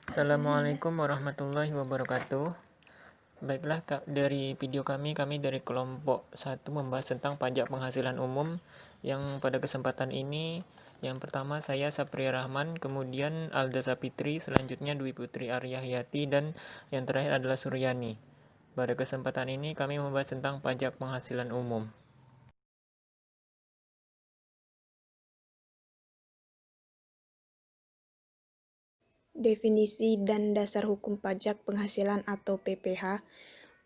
Assalamualaikum warahmatullahi wabarakatuh. Baiklah, dari video kami dari kelompok 1 membahas tentang pajak penghasilan umum. Yang pada kesempatan ini, yang pertama saya Sapria Rahman, kemudian Alda Sapitri, selanjutnya Dwi Putri Arya Hayati, dan yang terakhir adalah Suryani. Pada kesempatan ini kami membahas tentang pajak penghasilan umum. Definisi dan dasar hukum pajak penghasilan atau PPh.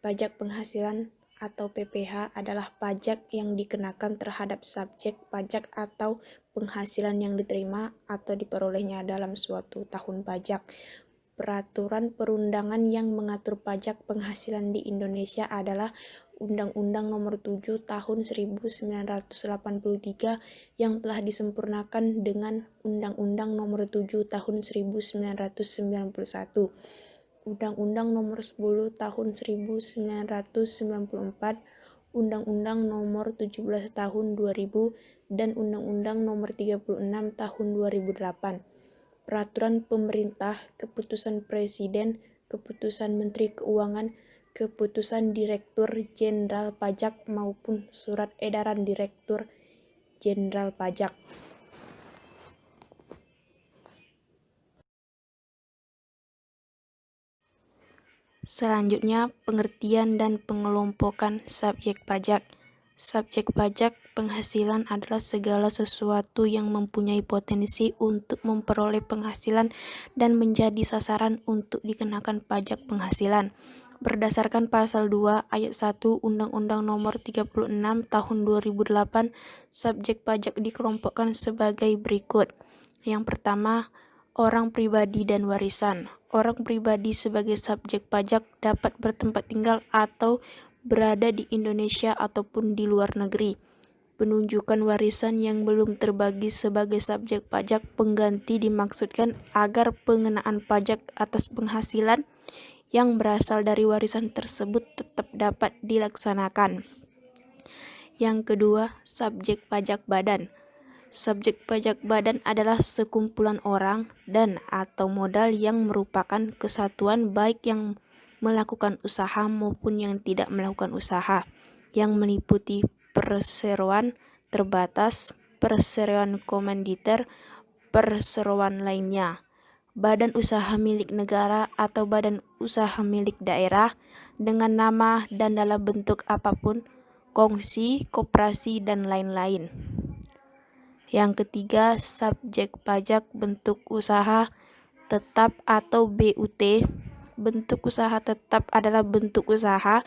Pajak penghasilan atau PPh adalah pajak yang dikenakan terhadap subjek pajak atau penghasilan yang diterima atau diperolehnya dalam suatu tahun pajak. Peraturan perundangan yang mengatur pajak penghasilan di Indonesia adalah Undang-Undang Nomor 7 Tahun 1983 yang telah disempurnakan dengan Undang-Undang Nomor 7 Tahun 1991, Undang-Undang Nomor 10 Tahun 1994, Undang-Undang Nomor 17 Tahun 2000, dan Undang-Undang Nomor 36 Tahun 2008. Peraturan pemerintah, keputusan presiden, keputusan Menteri Keuangan, keputusan Direktur Jenderal Pajak maupun surat edaran Direktur Jenderal Pajak. Selanjutnya, pengertian dan pengelompokan subjek pajak. Subjek pajak penghasilan adalah segala sesuatu yang mempunyai potensi untuk memperoleh penghasilan dan menjadi sasaran untuk dikenakan pajak penghasilan. Berdasarkan pasal 2 ayat 1 Undang-Undang Nomor 36 Tahun 2008, subjek pajak dikelompokkan sebagai berikut. Yang pertama, orang pribadi dan warisan. Orang pribadi sebagai subjek pajak dapat bertempat tinggal atau berada di Indonesia ataupun di luar negeri. Penunjukan warisan yang belum terbagi sebagai subjek pajak pengganti dimaksudkan agar pengenaan pajak atas penghasilan yang berasal dari warisan tersebut tetap dapat dilaksanakan. Yang kedua, subjek pajak badan. Subjek pajak badan adalah sekumpulan orang dan atau modal yang merupakan kesatuan baik yang melakukan usaha maupun yang tidak melakukan usaha, yang meliputi perseroan terbatas, perseroan komanditer, perseroan lainnya, badan usaha milik negara atau badan usaha milik daerah dengan nama dan dalam bentuk apapun, kongsi, koperasi, dan lain-lain. Yang ketiga, subjek pajak bentuk usaha tetap atau BUT. Bentuk usaha tetap adalah bentuk usaha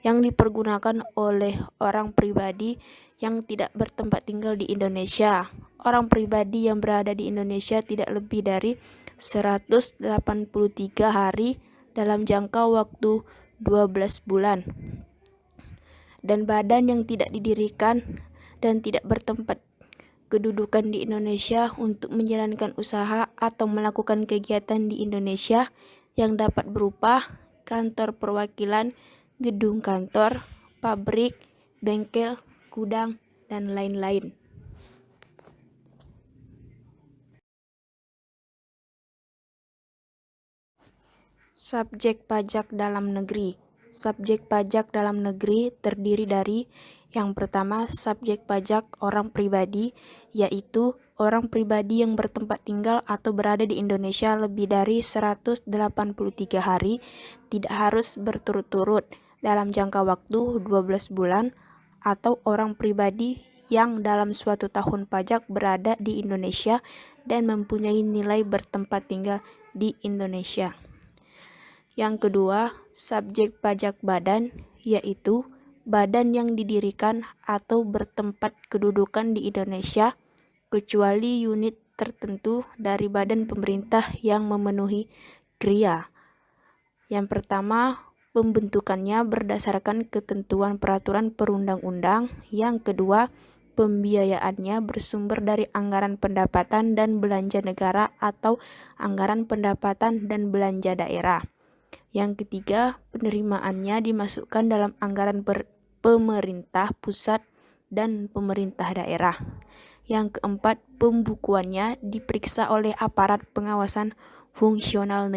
yang dipergunakan oleh orang pribadi yang tidak bertempat tinggal di Indonesia. Orang pribadi yang berada di Indonesia tidak lebih dari 183 hari dalam jangka waktu 12 bulan. Dan badan yang tidak didirikan dan tidak bertempat kedudukan di Indonesia untuk menjalankan usaha atau melakukan kegiatan di Indonesia yang dapat berupa kantor perwakilan, gedung kantor, pabrik, bengkel, gudang, dan lain-lain. Subjek pajak dalam negeri. Subjek pajak dalam negeri terdiri dari yang pertama, subjek pajak orang pribadi, yaitu orang pribadi yang bertempat tinggal atau berada di Indonesia lebih dari 183 hari, tidak harus berturut-turut dalam jangka waktu 12 bulan, atau orang pribadi yang dalam suatu tahun pajak berada di Indonesia dan mempunyai nilai bertempat tinggal di Indonesia. Yang kedua, subjek pajak badan, yaitu badan yang didirikan atau bertempat kedudukan di Indonesia, kecuali unit tertentu dari badan pemerintah yang memenuhi KRIA. Yang pertama, pembentukannya berdasarkan ketentuan peraturan perundang-undang. Yang kedua, pembiayaannya bersumber dari anggaran pendapatan dan belanja negara atau anggaran pendapatan dan belanja daerah. Yang ketiga, penerimaannya dimasukkan dalam anggaran pemerintah pusat dan pemerintah daerah. Yang keempat, pembukuannya diperiksa oleh aparat pengawasan fungsional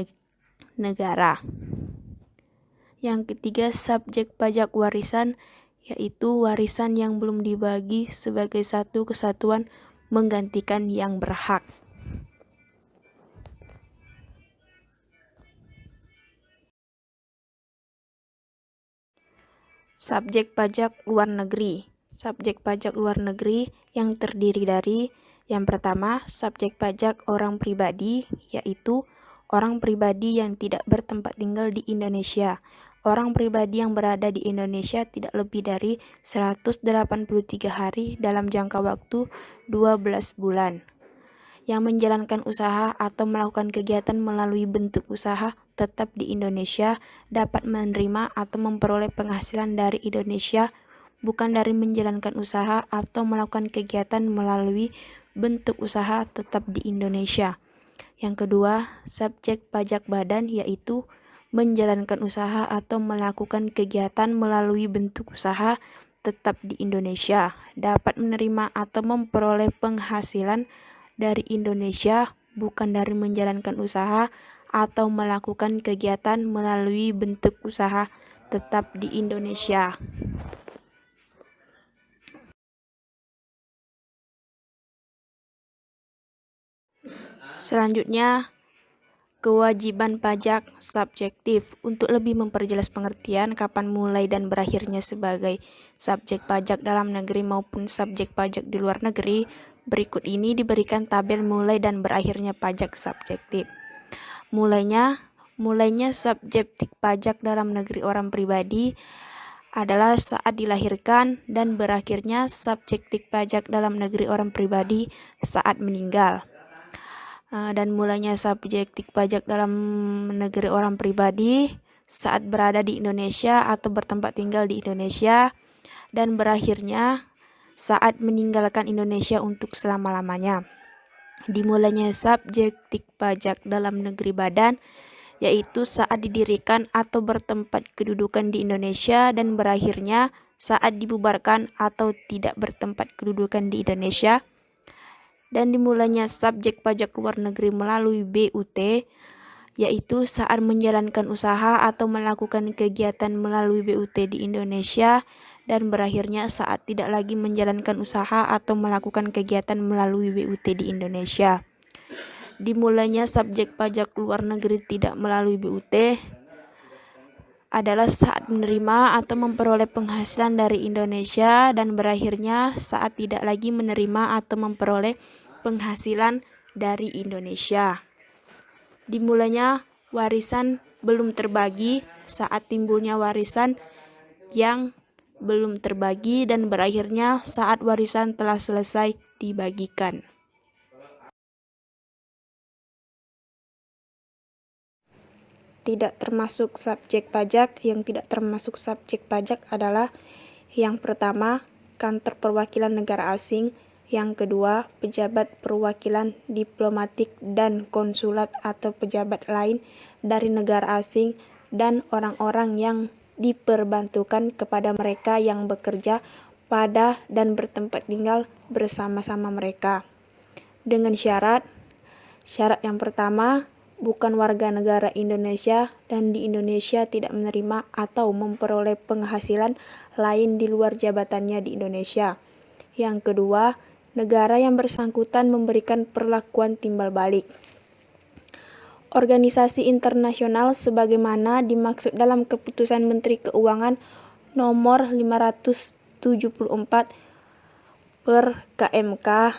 negara. Yang ketiga, subjek pajak warisan, yaitu warisan yang belum dibagi sebagai satu kesatuan menggantikan yang berhak. Subjek pajak luar negeri. Subjek pajak luar negeri yang terdiri dari yang pertama, subjek pajak orang pribadi, yaitu orang pribadi yang tidak bertempat tinggal di Indonesia. Orang pribadi yang berada di Indonesia tidak lebih dari 183 hari dalam jangka waktu 12 bulan. Yang menjalankan usaha atau melakukan kegiatan melalui bentuk usaha tetap di Indonesia dapat menerima atau memperoleh penghasilan dari Indonesia, bukan dari menjalankan usaha atau melakukan kegiatan melalui bentuk usaha tetap di Indonesia. Yang kedua, subjek pajak badan, yaitu menjalankan usaha atau melakukan kegiatan melalui bentuk usaha tetap di Indonesia, dapat menerima atau memperoleh penghasilan dari Indonesia, bukan dari menjalankan usaha atau melakukan kegiatan melalui bentuk usaha tetap di Indonesia. Selanjutnya, kewajiban pajak subjektif. Untuk lebih memperjelas pengertian kapan mulai dan berakhirnya sebagai subjek pajak dalam negeri maupun subjek pajak di luar negeri, berikut ini diberikan tabel mulai dan berakhirnya pajak subjektif. Mulainya subjektif pajak dalam negeri orang pribadi adalah saat dilahirkan, dan berakhirnya subjektif pajak dalam negeri orang pribadi saat meninggal. Dan mulainya subjektif pajak dalam negeri orang pribadi saat berada di Indonesia atau bertempat tinggal di Indonesia, dan berakhirnya saat meninggalkan Indonesia untuk selama-lamanya. Dimulainya subjektif pajak dalam negeri badan, yaitu saat didirikan atau bertempat kedudukan di Indonesia, dan berakhirnya saat dibubarkan atau tidak bertempat kedudukan di Indonesia. Dan dimulainya subjek pajak luar negeri melalui BUT, yaitu saat menjalankan usaha atau melakukan kegiatan melalui BUT di Indonesia, dan berakhirnya saat tidak lagi menjalankan usaha atau melakukan kegiatan melalui BUT di Indonesia. Dimulainya subjek pajak luar negeri tidak melalui BUT adalah saat menerima atau memperoleh penghasilan dari Indonesia, dan berakhirnya saat tidak lagi menerima atau memperoleh penghasilan dari Indonesia. Dimulainya warisan belum terbagi saat timbulnya warisan yang belum terbagi, dan berakhirnya saat warisan telah selesai dibagikan. Tidak termasuk subjek pajak. Yang tidak termasuk subjek pajak adalah yang pertama, kantor perwakilan negara asing. Yang kedua, pejabat perwakilan diplomatik dan konsulat atau pejabat lain dari negara asing, dan orang-orang yang diperbantukan kepada mereka yang bekerja pada dan bertempat tinggal bersama-sama mereka. Dengan syarat yang pertama, bukan warga negara Indonesia dan di Indonesia tidak menerima atau memperoleh penghasilan lain di luar jabatannya di Indonesia. Yang kedua, negara yang bersangkutan memberikan perlakuan timbal balik. Organisasi internasional sebagaimana dimaksud dalam Keputusan Menteri Keuangan nomor 574 per KMK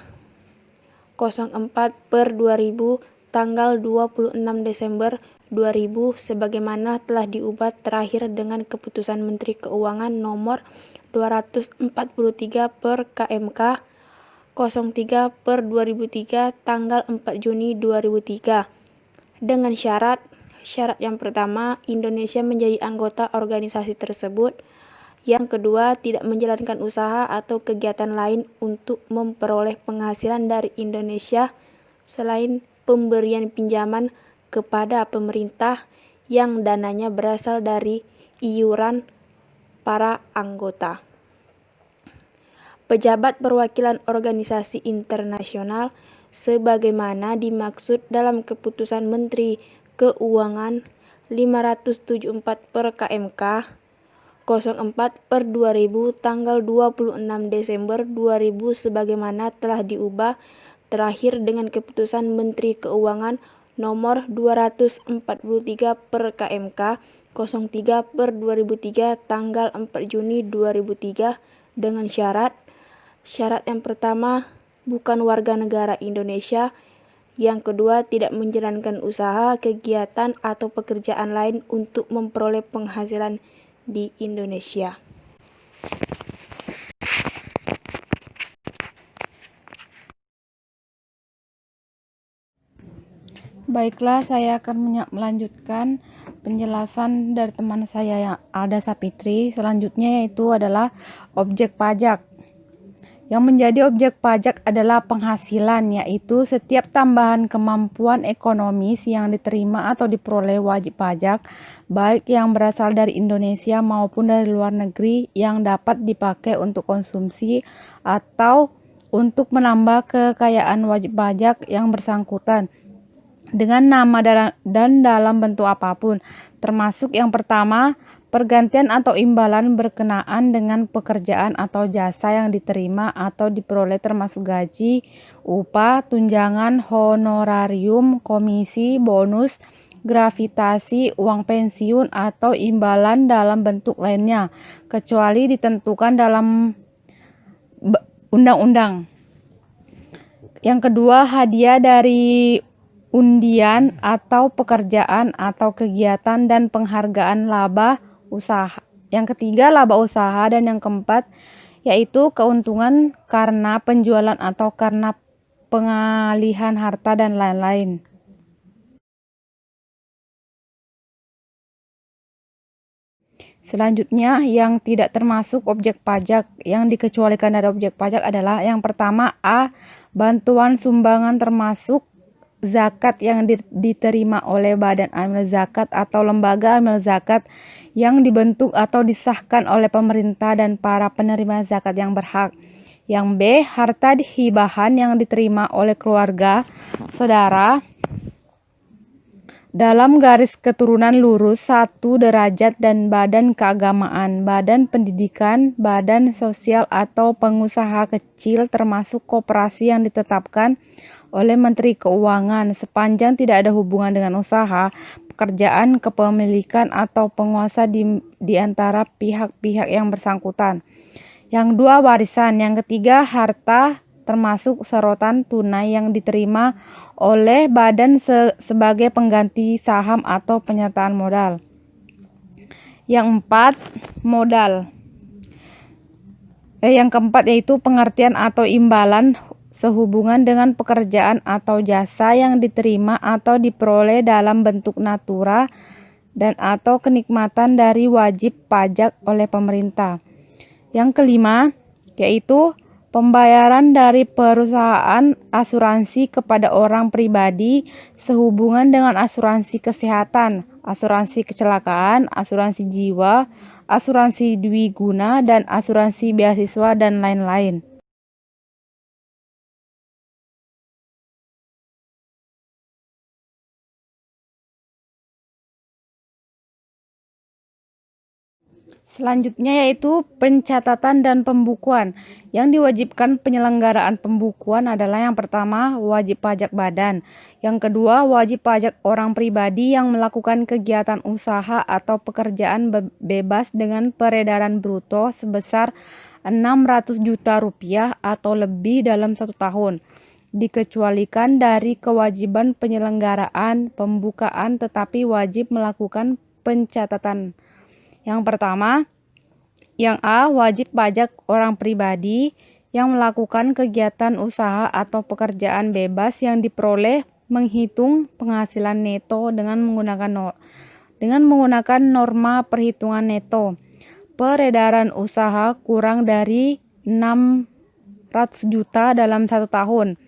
04/2000 tanggal 26 Desember 2000 sebagaimana telah diubah terakhir dengan Keputusan Menteri Keuangan nomor 243 per KMK 03/2003 tanggal 4 Juni 2003 dengan syarat yang pertama, Indonesia menjadi anggota organisasi tersebut. Yang kedua, tidak menjalankan usaha atau kegiatan lain untuk memperoleh penghasilan dari Indonesia selain pemberian pinjaman kepada pemerintah yang dananya berasal dari iuran para anggota. Pejabat perwakilan organisasi internasional sebagaimana dimaksud dalam Keputusan Menteri Keuangan 574 per KMK 04/2000 tanggal 26 Desember 2000 sebagaimana telah diubah terakhir dengan Keputusan Menteri Keuangan nomor 243 per KMK 03/2003 tanggal 4 Juni 2003 dengan syarat yang pertama bukan warga negara Indonesia, yang kedua tidak menjalankan usaha, kegiatan, atau pekerjaan lain untuk memperoleh penghasilan di Indonesia. Baiklah, saya akan melanjutkan penjelasan dari teman saya yang Alda Sapitri. Selanjutnya yaitu adalah objek pajak. Yang menjadi objek pajak adalah penghasilan, yaitu setiap tambahan kemampuan ekonomis yang diterima atau diperoleh wajib pajak, baik yang berasal dari Indonesia maupun dari luar negeri, yang dapat dipakai untuk konsumsi atau untuk menambah kekayaan wajib pajak yang bersangkutan dengan nama dan dalam bentuk apapun, termasuk yang pertama, pergantian atau imbalan berkenaan dengan pekerjaan atau jasa yang diterima atau diperoleh termasuk gaji, upah, tunjangan, honorarium, komisi, bonus, gravitasi, uang pensiun, atau imbalan dalam bentuk lainnya, kecuali ditentukan dalam undang-undang. Yang kedua, hadiah dari undian atau pekerjaan atau kegiatan dan penghargaan laba usaha. Yang ketiga, laba usaha, dan yang keempat yaitu keuntungan karena penjualan atau karena pengalihan harta dan lain-lain. Selanjutnya, yang tidak termasuk objek pajak yang dikecualikan dari objek pajak adalah yang pertama, A. Bantuan sumbangan termasuk zakat yang diterima oleh badan amil zakat atau lembaga amil zakat yang dibentuk atau disahkan oleh pemerintah dan para penerima zakat yang berhak. Yang B. Harta hibahan yang diterima oleh keluarga, saudara, dalam garis keturunan lurus 1 derajat dan badan keagamaan, badan pendidikan, badan sosial atau pengusaha kecil termasuk koperasi yang ditetapkan oleh Menteri Keuangan sepanjang tidak ada hubungan dengan usaha, pekerjaan, kepemilikan, atau penguasa di antara pihak-pihak yang bersangkutan. Yang dua, warisan. Yang ketiga, harta termasuk serotan tunai yang diterima oleh badan sebagai pengganti saham atau penyertaan modal. Yang empat, modal. Yang keempat yaitu pengertian atau imbalan sehubungan dengan pekerjaan atau jasa yang diterima atau diperoleh dalam bentuk natura dan atau kenikmatan dari wajib pajak oleh pemerintah. Yang kelima yaitu pembayaran dari perusahaan asuransi kepada orang pribadi sehubungan dengan asuransi kesehatan, asuransi kecelakaan, asuransi jiwa, asuransi dwiguna, dan asuransi beasiswa dan lain-lain. Selanjutnya yaitu pencatatan dan pembukuan. Yang diwajibkan penyelenggaraan pembukuan adalah yang pertama, wajib pajak badan. Yang kedua, wajib pajak orang pribadi yang melakukan kegiatan usaha atau pekerjaan bebas dengan peredaran bruto sebesar 600 juta rupiah atau lebih dalam 1 tahun. Dikecualikan dari kewajiban penyelenggaraan pembukaan tetapi wajib melakukan pencatatan. Yang pertama, yang A, wajib pajak orang pribadi yang melakukan kegiatan usaha atau pekerjaan bebas yang diperoleh menghitung penghasilan neto dengan menggunakan norma perhitungan neto. Peredaran usaha kurang dari 600 juta dalam 1 tahun.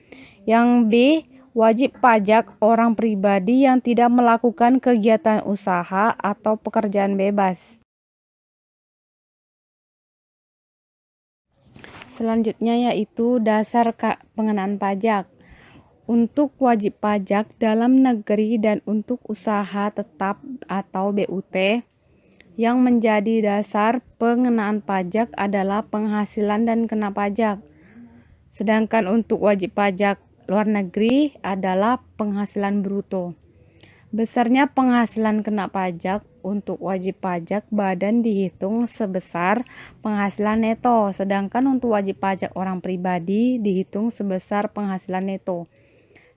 Yang B, wajib pajak orang pribadi yang tidak melakukan kegiatan usaha atau pekerjaan bebas. Selanjutnya yaitu dasar pengenaan pajak. untuk wajib pajak dalam negeri dan untuk usaha tetap atau BUT, yang menjadi dasar pengenaan pajak adalah penghasilan dan kena pajak. Sedangkan untuk wajib pajak luar negeri adalah penghasilan bruto. Besarnya penghasilan kena pajak untuk wajib pajak badan dihitung sebesar penghasilan neto, sedangkan untuk wajib pajak orang pribadi dihitung sebesar penghasilan neto,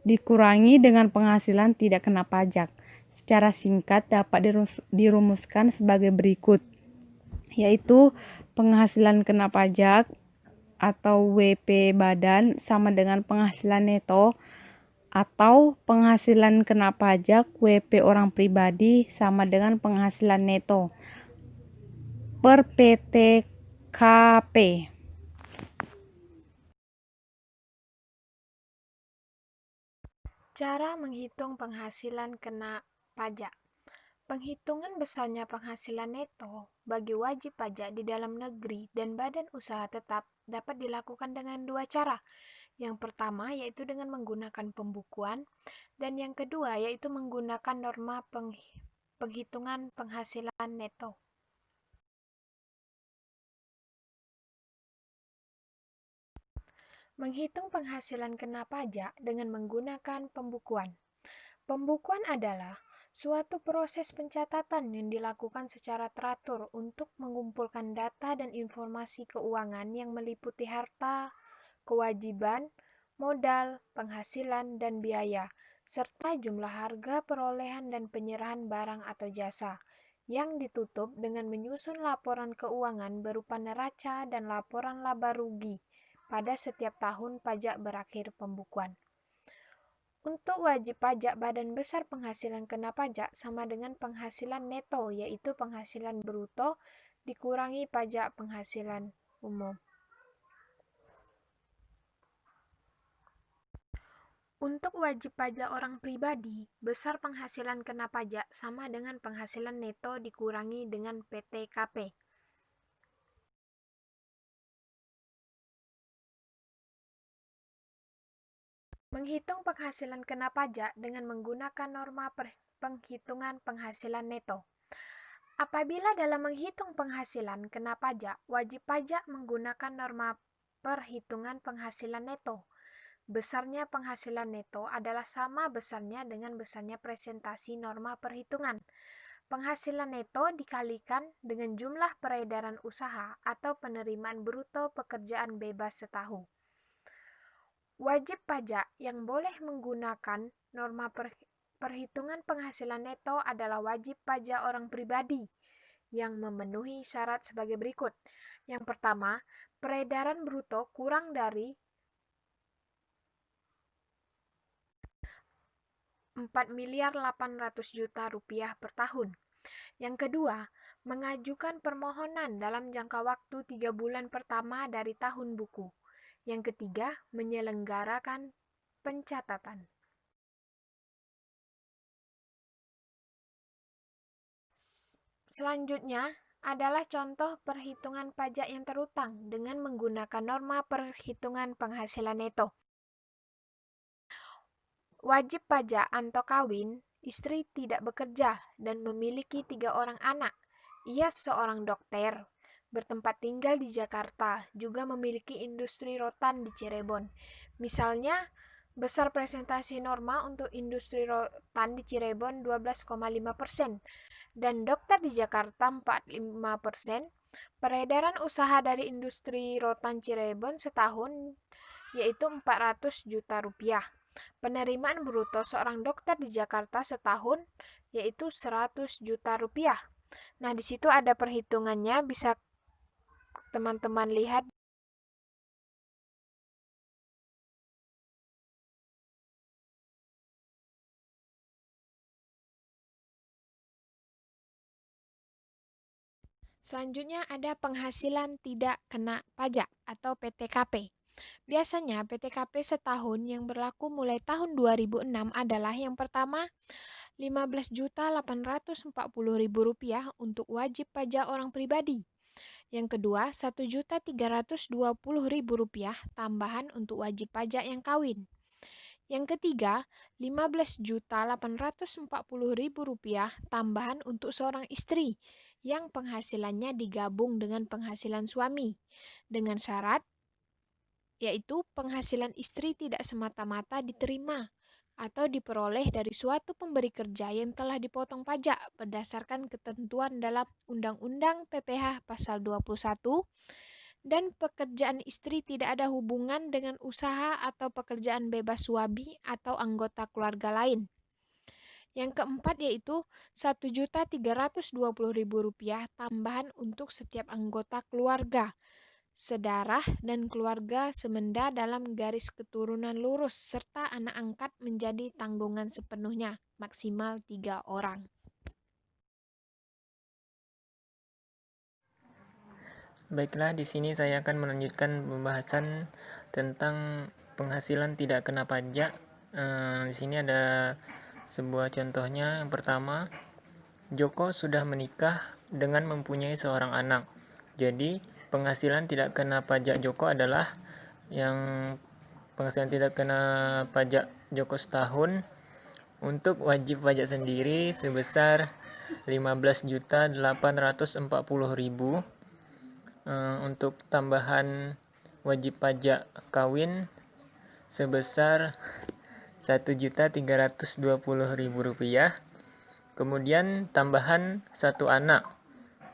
dikurangi dengan penghasilan tidak kena pajak. Secara singkat dapat dirumuskan sebagai berikut, yaitu penghasilan kena pajak atau WP badan sama dengan penghasilan neto, atau penghasilan kena pajak WP orang pribadi sama dengan penghasilan neto per PTKP. Cara menghitung penghasilan kena pajak. Penghitungan besarnya penghasilan neto bagi wajib pajak di dalam negeri dan badan usaha tetap dapat dilakukan dengan dua cara. Yang pertama yaitu dengan menggunakan pembukuan, dan yang kedua yaitu menggunakan norma penghitungan penghasilan neto. Menghitung penghasilan kena pajak dengan menggunakan pembukuan. Pembukuan adalah suatu proses pencatatan yang dilakukan secara teratur untuk mengumpulkan data dan informasi keuangan yang meliputi harta, kewajiban, modal, penghasilan, dan biaya, serta jumlah harga perolehan dan penyerahan barang atau jasa, yang ditutup dengan menyusun laporan keuangan berupa neraca dan laporan laba rugi pada setiap tahun pajak berakhir pembukuan. Untuk wajib pajak, badan besar penghasilan kena pajak sama dengan penghasilan neto, yaitu penghasilan bruto dikurangi pajak penghasilan umum. Untuk wajib pajak orang pribadi, besar penghasilan kena pajak sama dengan penghasilan neto dikurangi dengan PTKP. Menghitung penghasilan kena pajak dengan menggunakan norma penghitungan penghasilan neto. Apabila dalam menghitung penghasilan kena pajak, wajib pajak menggunakan norma perhitungan penghasilan neto. Besarnya penghasilan neto adalah sama besarnya dengan besarnya presentasi norma perhitungan. Penghasilan neto dikalikan dengan jumlah peredaran usaha atau penerimaan bruto pekerjaan bebas setahun. Wajib pajak yang boleh menggunakan norma perhitungan penghasilan neto adalah wajib pajak orang pribadi yang memenuhi syarat sebagai berikut. Yang pertama, peredaran bruto kurang dari 4.800.000.000 rupiah per tahun. Yang kedua, mengajukan permohonan dalam jangka waktu 3 bulan pertama dari tahun buku. Yang ketiga, menyelenggarakan pencatatan. Selanjutnya adalah contoh perhitungan pajak yang terutang dengan menggunakan norma perhitungan penghasilan neto. Wajib pajak anto kawin, istri tidak bekerja dan memiliki 3 orang anak. Ia seorang dokter, bertempat tinggal di Jakarta, juga memiliki industri rotan di Cirebon. Misalnya, besar presentasi norma untuk industri rotan di Cirebon 12,5% dan dokter di Jakarta 45%. Peredaran usaha dari industri rotan Cirebon setahun yaitu 400 juta rupiah. Penerimaan bruto seorang dokter di Jakarta setahun yaitu 100 juta rupiah. Nah, di situ ada perhitungannya, bisa teman-teman lihat. Selanjutnya ada penghasilan tidak kena pajak atau PTKP. Biasanya PTKP setahun yang berlaku mulai tahun 2006 adalah yang pertama 15.840.000 rupiah untuk wajib pajak orang pribadi. Yang kedua 1.320.000 rupiah tambahan untuk wajib pajak yang kawin. Yang ketiga, Rp15.840.000 tambahan untuk seorang istri yang penghasilannya digabung dengan penghasilan suami, dengan syarat yaitu penghasilan istri tidak semata-mata diterima atau diperoleh dari suatu pemberi kerja yang telah dipotong pajak berdasarkan ketentuan dalam Undang-Undang PPh Pasal 21 dan pekerjaan istri tidak ada hubungan dengan usaha atau pekerjaan bebas suami atau anggota keluarga lain. Yang keempat yaitu Rp1.320.000 tambahan untuk setiap anggota keluarga, sedarah dan keluarga semenda dalam garis keturunan lurus serta anak angkat menjadi tanggungan sepenuhnya, maksimal 3 orang. Baiklah, di sini saya akan melanjutkan pembahasan tentang penghasilan tidak kena pajak. Di sini ada sebuah contohnya. Yang pertama, Joko sudah menikah dengan mempunyai seorang anak. Jadi, penghasilan tidak kena pajak Joko adalah yang penghasilan tidak kena pajak Joko setahun untuk wajib pajak sendiri sebesar 15.840.000. Untuk tambahan wajib pajak kawin sebesar Rp1.320.000. Kemudian tambahan satu anak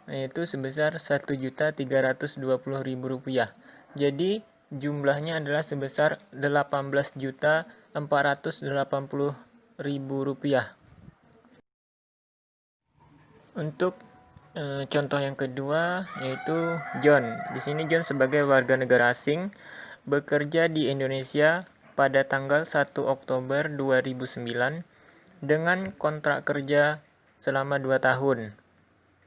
yaitu sebesar Rp1.320.000. Jadi jumlahnya adalah sebesar Rp18.480.000. Untuk contoh yang kedua yaitu John. Di sini John sebagai warga negara asing bekerja di Indonesia pada tanggal 1 Oktober 2009 dengan kontrak kerja selama 2 tahun.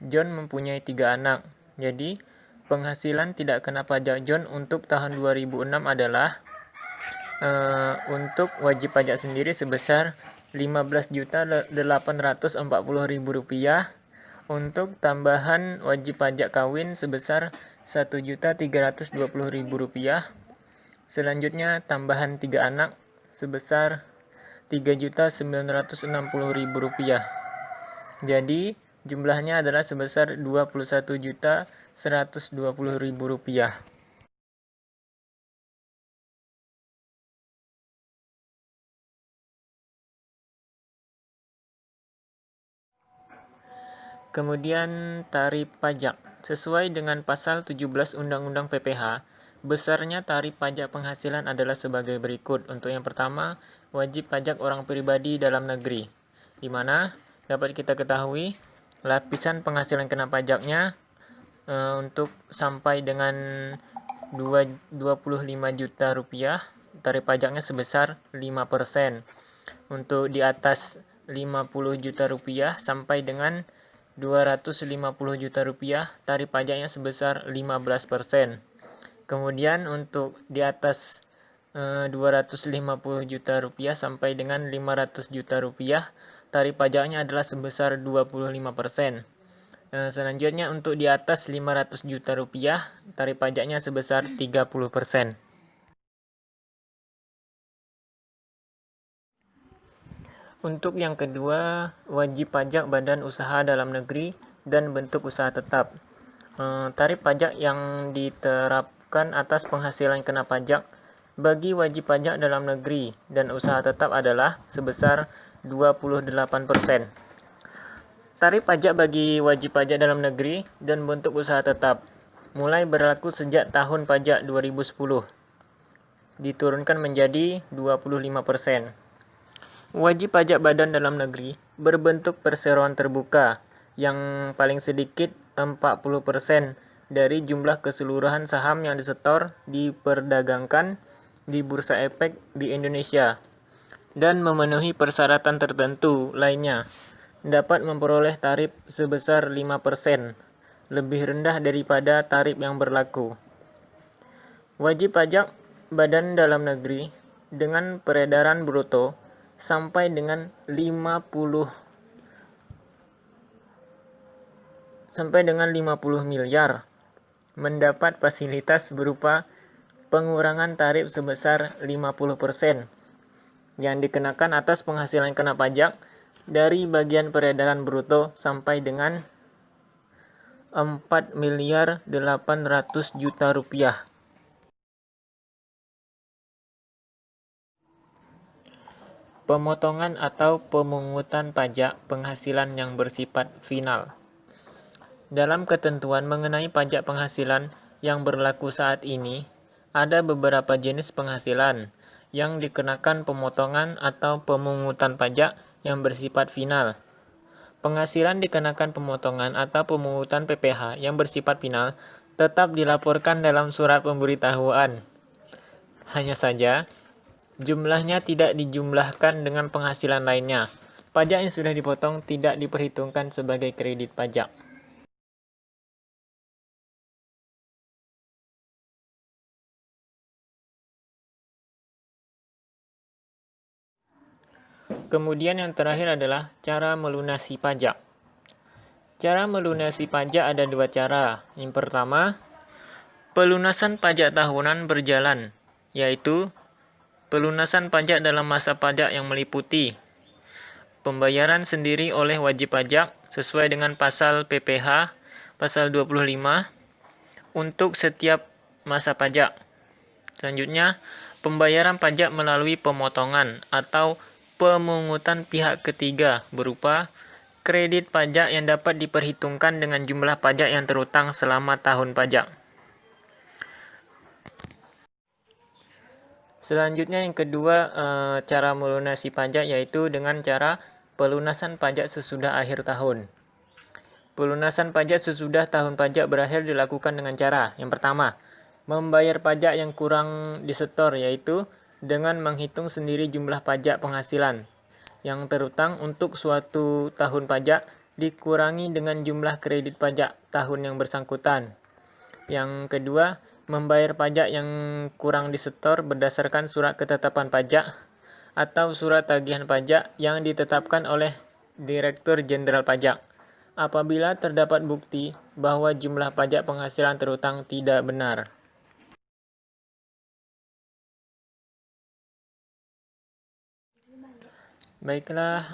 John mempunyai 3 anak. Jadi, penghasilan tidak kena pajak John untuk tahun 2006 adalah untuk wajib pajak sendiri sebesar Rp15.840.000. Untuk tambahan wajib pajak kawin sebesar Rp1.320.000. Selanjutnya tambahan 3 anak sebesar Rp3.960.000. Jadi jumlahnya adalah sebesar Rp21.120.000. Kemudian tarif pajak. Sesuai dengan pasal 17 Undang-Undang PPh, besarnya tarif pajak penghasilan adalah sebagai berikut. Untuk yang pertama, wajib pajak orang pribadi dalam negeri, di mana dapat kita ketahui lapisan penghasilan kena pajaknya untuk sampai dengan 25 juta rupiah, tarif pajaknya sebesar 5%. Untuk di atas 50 juta rupiah sampai dengan 250 juta rupiah, tarif pajaknya sebesar 15%. Kemudian untuk di atas 250 juta rupiah sampai dengan 500 juta rupiah, tarif pajaknya adalah sebesar 25%. Selanjutnya untuk di atas 500 juta rupiah, tarif pajaknya sebesar 30%. Untuk yang kedua, wajib pajak badan usaha dalam negeri dan bentuk usaha tetap. Tarif pajak yang diterapkan atas penghasilan kena pajak bagi wajib pajak dalam negeri dan usaha tetap adalah sebesar 28%. Tarif pajak bagi wajib pajak dalam negeri dan bentuk usaha tetap mulai berlaku sejak tahun pajak 2010, diturunkan menjadi 25%. Wajib pajak badan dalam negeri berbentuk perseroan terbuka yang paling sedikit 40% dari jumlah keseluruhan saham yang disetor diperdagangkan di Bursa Efek di Indonesia dan memenuhi persyaratan tertentu lainnya dapat memperoleh tarif sebesar 5%, lebih rendah daripada tarif yang berlaku. Wajib pajak badan dalam negeri dengan peredaran bruto sampai dengan 50 miliar mendapat fasilitas berupa pengurangan tarif sebesar 50%. yang dikenakan atas penghasilan kena pajak dari bagian peredaran bruto sampai dengan 4.800.000.000 rupiah. Pemotongan atau pemungutan pajak penghasilan yang bersifat final. Dalam ketentuan mengenai pajak penghasilan yang berlaku saat ini, ada beberapa jenis penghasilan yang dikenakan pemotongan atau pemungutan pajak yang bersifat final. Penghasilan dikenakan pemotongan atau pemungutan PPh yang bersifat final tetap dilaporkan dalam surat pemberitahuan. Hanya saja, jumlahnya tidak dijumlahkan dengan penghasilan lainnya. Pajak yang sudah dipotong tidak diperhitungkan sebagai kredit pajak. Kemudian yang terakhir adalah cara melunasi pajak. Cara melunasi pajak ada dua cara. Yang pertama, pelunasan pajak tahunan berjalan, yaitu pelunasan pajak dalam masa pajak yang meliputi pembayaran sendiri oleh wajib pajak sesuai dengan pasal PPh, pasal 25, untuk setiap masa pajak. Selanjutnya, pembayaran pajak melalui pemotongan atau pemungutan pihak ketiga berupa kredit pajak yang dapat diperhitungkan dengan jumlah pajak yang terutang selama tahun pajak. Selanjutnya yang kedua, cara melunasi pajak yaitu dengan cara pelunasan pajak sesudah akhir tahun. Pelunasan pajak sesudah tahun pajak berakhir dilakukan dengan cara yang pertama, membayar pajak yang kurang disetor, yaitu dengan menghitung sendiri jumlah pajak penghasilan yang terutang untuk suatu tahun pajak dikurangi dengan jumlah kredit pajak tahun yang bersangkutan. Yang kedua, membayar pajak yang kurang disetor berdasarkan surat ketetapan pajak atau surat tagihan pajak yang ditetapkan oleh Direktur Jenderal Pajak apabila terdapat bukti bahwa jumlah pajak penghasilan terutang tidak benar. Baiklah,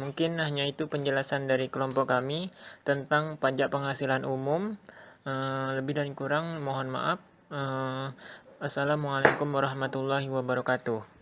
mungkin hanya itu penjelasan dari kelompok kami tentang pajak penghasilan umum. Lebih dan kurang mohon maaf. Assalamualaikum warahmatullahi wabarakatuh.